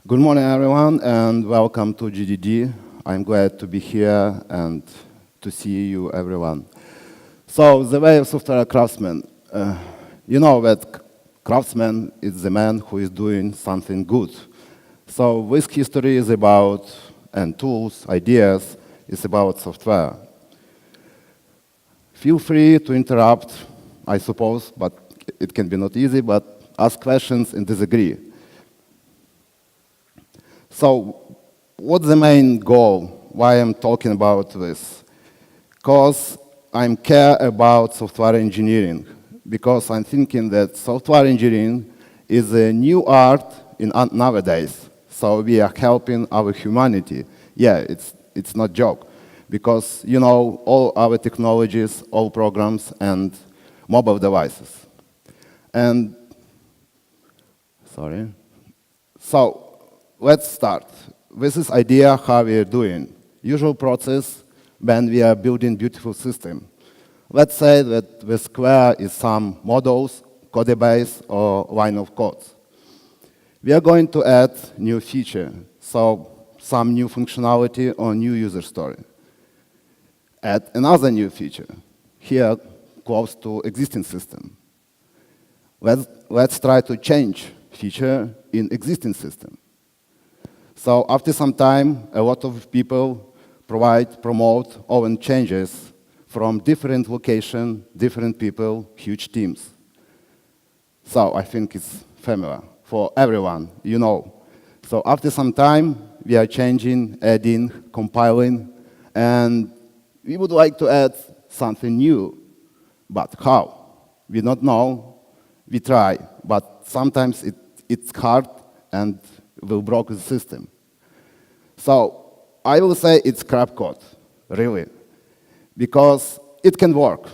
Good morning, everyone, and welcome to JDD. I'm glad to be here and to see you, everyone. So, the way of software craftsman. You know that craftsman is the man who is doing something good. So, this history is about, and tools, ideas, is about software. Feel free to interrupt, I suppose, but it can be not easy, but ask questions and disagree. So, what's the main goal? Why I'm talking about this? Because I care about software engineering. Because I'm thinking that software engineering is a new art nowadays. So we are helping our humanity. Yeah, it's not joke. Because, you know, all our technologies, all programs, and mobile devices. And, sorry. So, let's start. This is idea how we are doing. Usual process when we are building beautiful system. Let's say that the square is some models, code base, or line of codes. We are going to add new feature, so some new functionality or new user story. Add another new feature, here close to existing system. Let's try to change feature in existing system. So after some time, a lot of people promote own changes from different location, different people, huge teams. So I think it's familiar for everyone, you know. So after some time, we are changing, adding, compiling, and we would like to add something new. But how? We don't know. We try, but sometimes it's hard and will break the system. So I will say it's crap code, really, because it can work.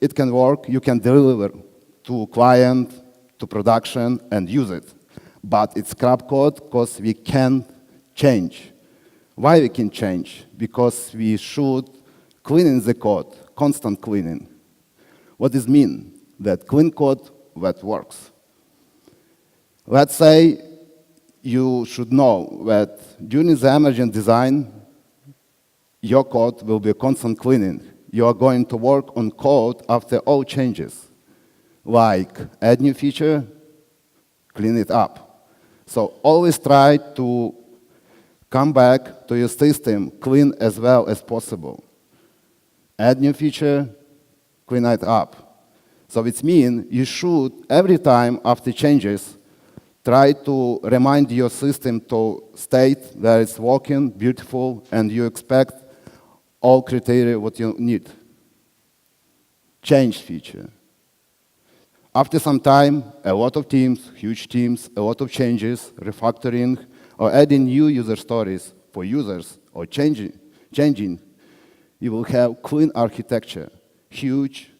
It can work. You can deliver to client, to production, and use it. But it's crap code because we can't change. Why we can change? Because we should clean the code, constant cleaning. What does it mean? That clean code that works. Let's say you should know that during the emergent design, your code will be constant cleaning. You are going to work on code after all changes, like add new feature, clean it up. So always try to come back to your system clean as well as possible. Add new feature, clean it up. So it means you should, every time after changes, try to remind your system to state that it's working, beautiful, and you expect all criteria what you need. Change feature. After some time, a lot of teams, huge teams, a lot of changes, refactoring, or adding new user stories for users, or changing, you will have clean architecture, huge,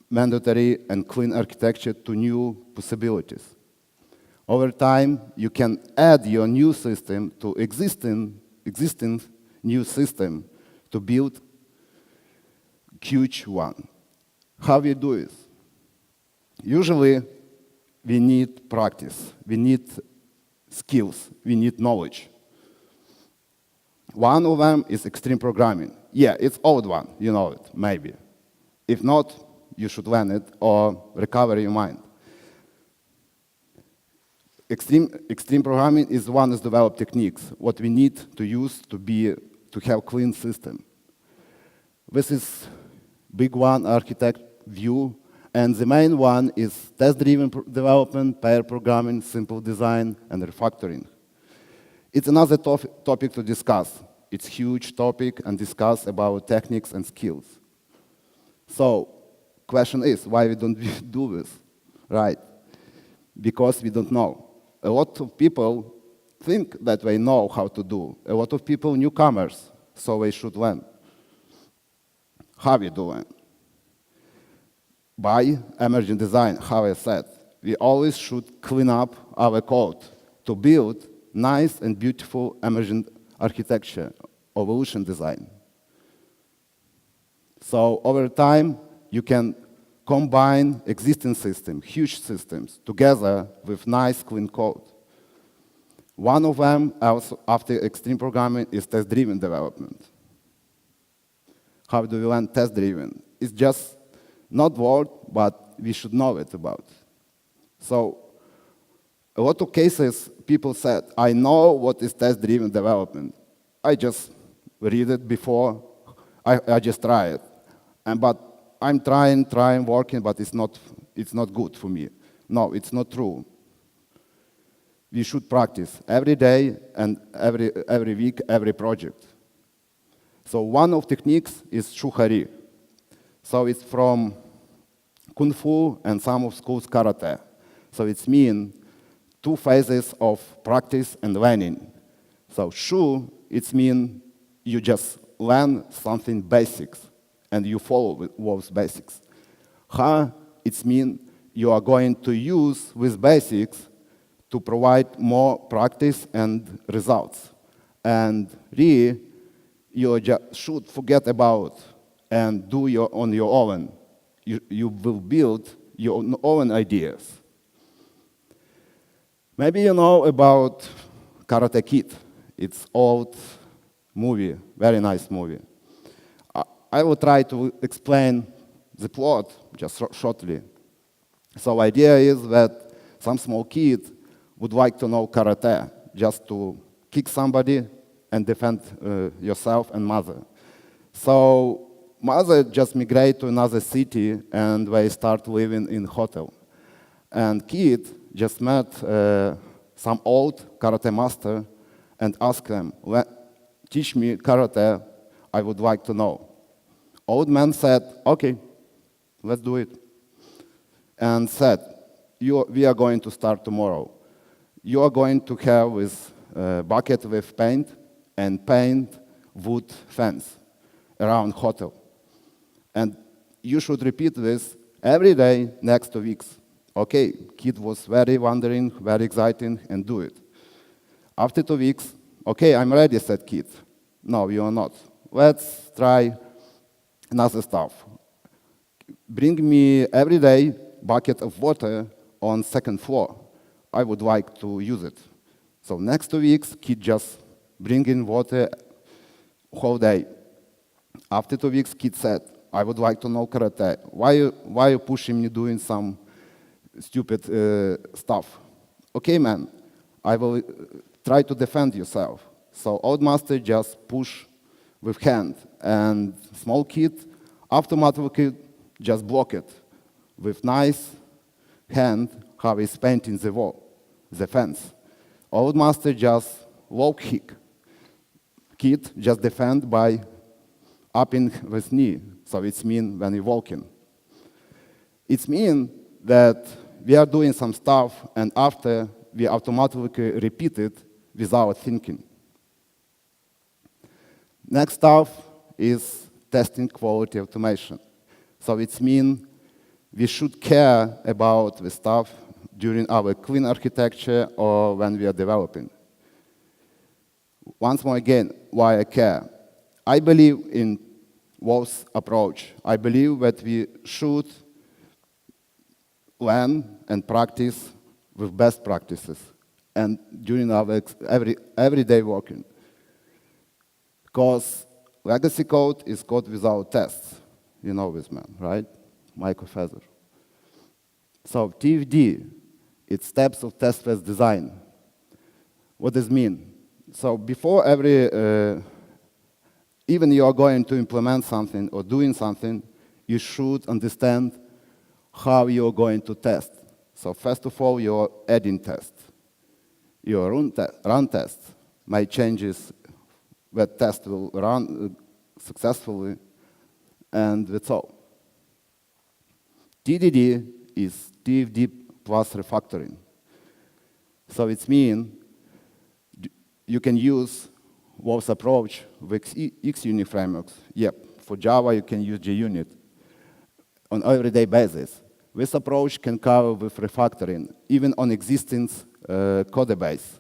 mandatory, and clean architecture to new possibilities. Over time, you can add your new system to existing new system to build huge one. How we do it? Usually, we need practice, we need skills, we need knowledge. One of them is extreme programming. Yeah, it's old one, you know it, maybe. If not, you should learn it or recover your mind. Extreme programming is one of the developed techniques, what we need to use to have clean system. This is big one, architect view, and the main one is test-driven development, pair programming, simple design, and refactoring. It's another topic to discuss. It's a huge topic and discuss about techniques and skills. So, question is, why we don't do this, right? Because we don't know. A lot of people think that they know how to do. A lot of people, newcomers, so they should learn. How we do it? By emergent design, how I said. We always should clean up our code to build nice and beautiful emergent architecture, evolution design. So over time, you can combine existing systems, huge systems, together with nice, clean code. One of them, also after extreme programming, is test-driven development. How do we learn test-driven? It's just not word, but we should know it about. So a lot of cases, people said, I know what is test-driven development. I just read it before, I just try it. But I'm trying, working, but it's not good for me. No, it's not true. We should practice every day and every week, every project. So one of techniques is shuhari. So it's from Kung Fu and some of schools karate. So it's mean 2 phases of practice and learning. So shu, it's mean you just learn something basics and you follow those basics. Ha, it's mean you are going to use with basics to provide more practice and results. And ri, you just should forget about and do on your own. You will build your own ideas. Maybe you know about Karate Kid. It's old movie, very nice movie. I will try to explain the plot just shortly. So idea is that some small kid would like to know karate, just to kick somebody and defend yourself and mother. So mother just migrate to another city and they start living in hotel. And kid just met some old karate master and asked them, teach me karate, I would like to know. Old man said, okay, let's do it. And said, we are going to start tomorrow. You are going to have this bucket with paint and paint wood fence around hotel. And you should repeat this every day next 2 weeks. Okay, kid was very wondering, very exciting, and do it. After 2 weeks, okay, I'm ready, said kid. No, you are not. Let's try another stuff. Bring me every day bucket of water on 2nd floor. I would like to use it. So next 2 weeks, kid just bring in water whole day. After 2 weeks, kid said, I would like to know karate. Why you pushing me doing some stupid stuff? Okay, man, I will try to defend yourself. So old master just push with hand, and small kid automatically just block it with nice hand how he's painting the wall, the fence. Old master just low kick. Kid just defend by upping his knee. So it's mean when you're walking. It's mean that we are doing some stuff and after we automatically repeat it without thinking. Next stuff is testing quality automation. So it's mean we should care about the stuff during our clean architecture or when we are developing. Once more again, why I care. I believe in WOS approach. I believe that we should learn and practice with best practices and during our everyday working. Because legacy code is code without tests. You know this man, right? Michael Feather. So TFD, it's steps of test-based design. What does it mean? So before even you are going to implement something or doing something, you should understand how you are going to test. So first of all, your adding test. Your run test may changes that test will run successfully, and that's all. JDD is TFD plus refactoring. So it means you can use WOS approach with XUnit frameworks. Yep, for Java you can use JUnit on everyday basis. This approach can cover with refactoring, even on existing code base.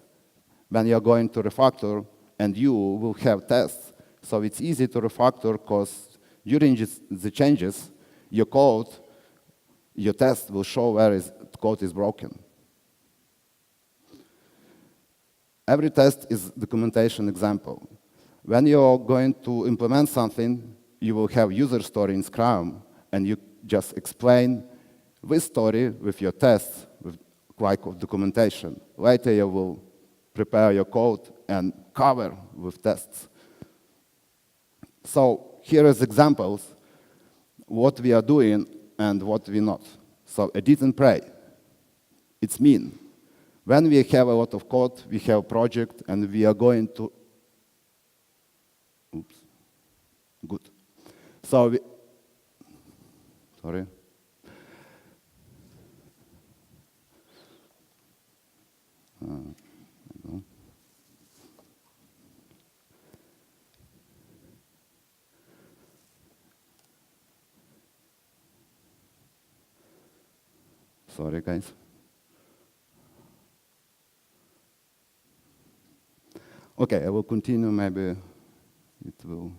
When you're going to refactor, and you will have tests, so it's easy to refactor because during the changes, your code, your test will show where the code is broken. Every test is documentation example. When you're going to implement something, you will have user story in Scrum, and you just explain this story with your tests, with like of documentation. Later, you will prepare your code and cover with tests. So here is examples, what we are doing and what we're not. So edit and pray. It's mean. When we have a lot of code, we have a project, and we are going to, oops, good. So sorry. Sorry, guys. Okay, I will continue, maybe it will.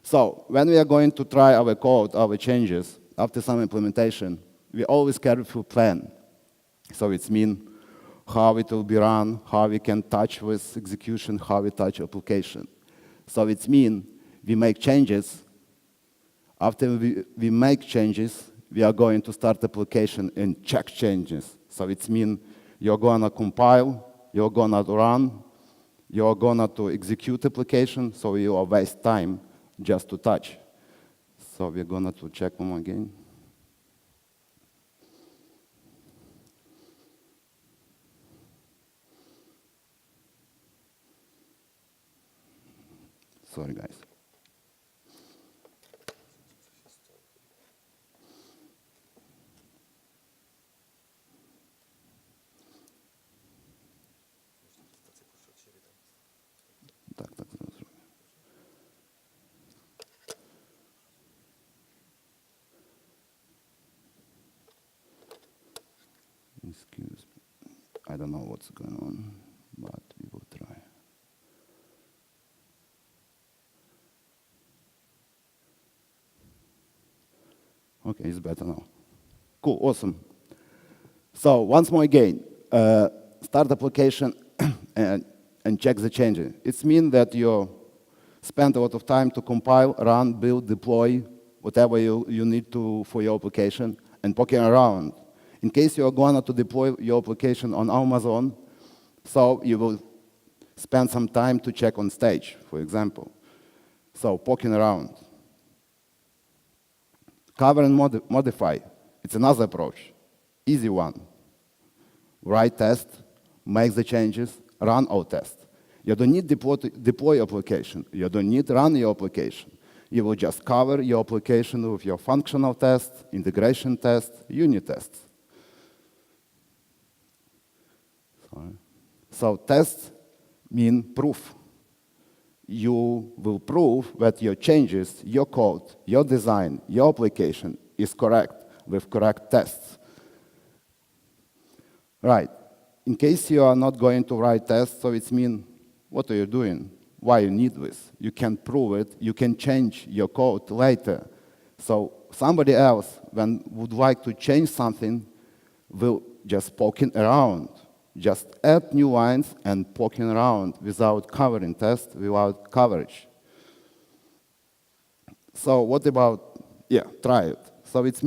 So, when we are going to try our code, our changes, after some implementation, we always carefully plan. So it means how it will be run, how we can touch with execution, how we touch application. So it means we make changes. After we make changes, we are going to start application and check changes. So it means you're going to compile, you're going to run, you're going to execute application, so you will waste time just to touch. So we're going to check them again. Sorry, guys. Tak, zrobię. Excuse me. I don't know what's going on, but we will try. Okay, it's better now. Cool, awesome. So once more again, start application and check the changes. It means that you spend a lot of time to compile, run, build, deploy, whatever you need to for your application, and poking around. In case you are going to deploy your application on Amazon, so you will spend some time to check on stage, for example. So poking around. Cover and modify. It's another approach. Easy one. Write test, make the changes, run our test. You don't need deploy application. You don't need run your application. You will just cover your application with your functional tests, integration tests, unit tests. So tests mean proof. You will prove that your changes, your code, your design, your application is correct with correct tests. Right. In case you are not going to write tests, so it means, what are you doing? Why you need this? You can prove it. You can change your code later. So somebody else, when would like to change something, will just poking around. Just add new lines and poking around without covering tests, without coverage. So what about, try it. So it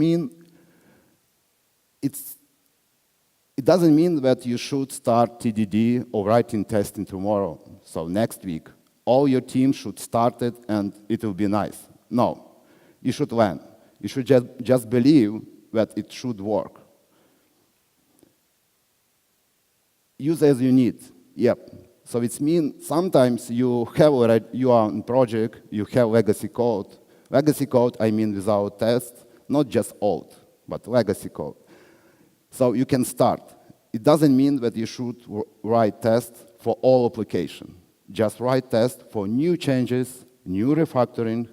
doesn't mean that you should start TDD or writing testing tomorrow. So next week, all your team should start it and it will be nice. No, you should learn. You should just believe that it should work. Use as you need. Yep. So it means sometimes you are in project, you have legacy code. Legacy code, I mean without tests, not just old, but legacy code. So you can start. It doesn't mean that you should write tests for all application. Just write tests for new changes, new refactoring,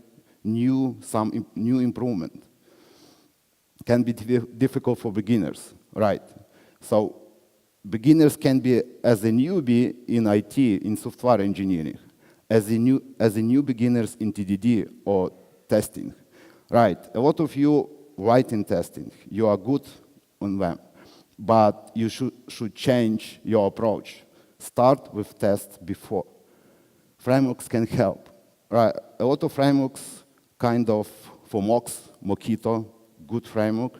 some new improvement. Can be difficult for beginners, right? So beginners can be as a newbie in IT, in software engineering, as a new beginners in TDD or testing. Right, a lot of you write in testing. You are good on them, but you should change your approach. Start with tests before. Frameworks can help. Right. A lot of frameworks, kind of for mocks, Mockito, good framework.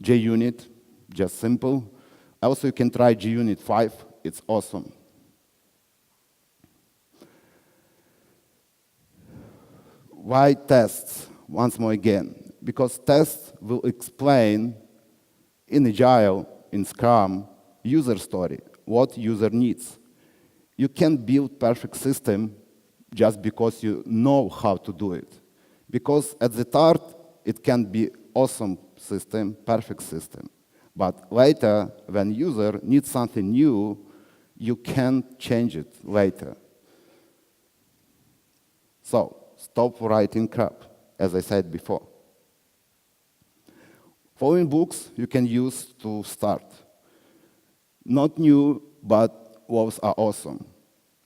JUnit, just simple. Also, you can try JUnit 5. It's awesome. Why tests? Once more again. Because tests will explain in Agile, in Scrum, user story, what user needs. You can't build perfect system just because you know how to do it. Because at the start, it can be awesome system, perfect system. But later, when user needs something new, you can't change it later. So, stop writing crap, as I said before. Following books you can use to start. Not new, but those are awesome.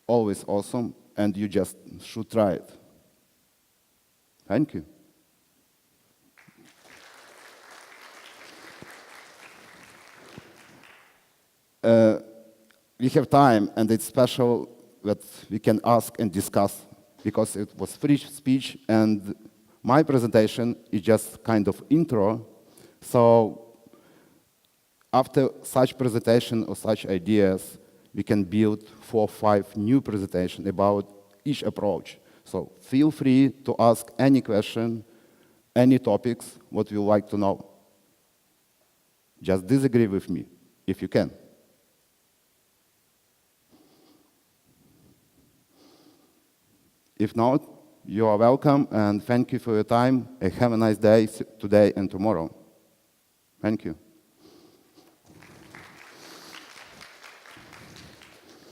Always awesome, and you just should try it. Thank you. We have time, and it's special that we can ask and discuss, because it was free speech, and my presentation is just kind of intro. So after such presentation or such ideas, we can build 4 or 5 new presentations about each approach. So feel free to ask any question, any topics, what you like to know. Just disagree with me, if you can. If not, you are welcome, and thank you for your time, and have a nice day today and tomorrow. Thank you.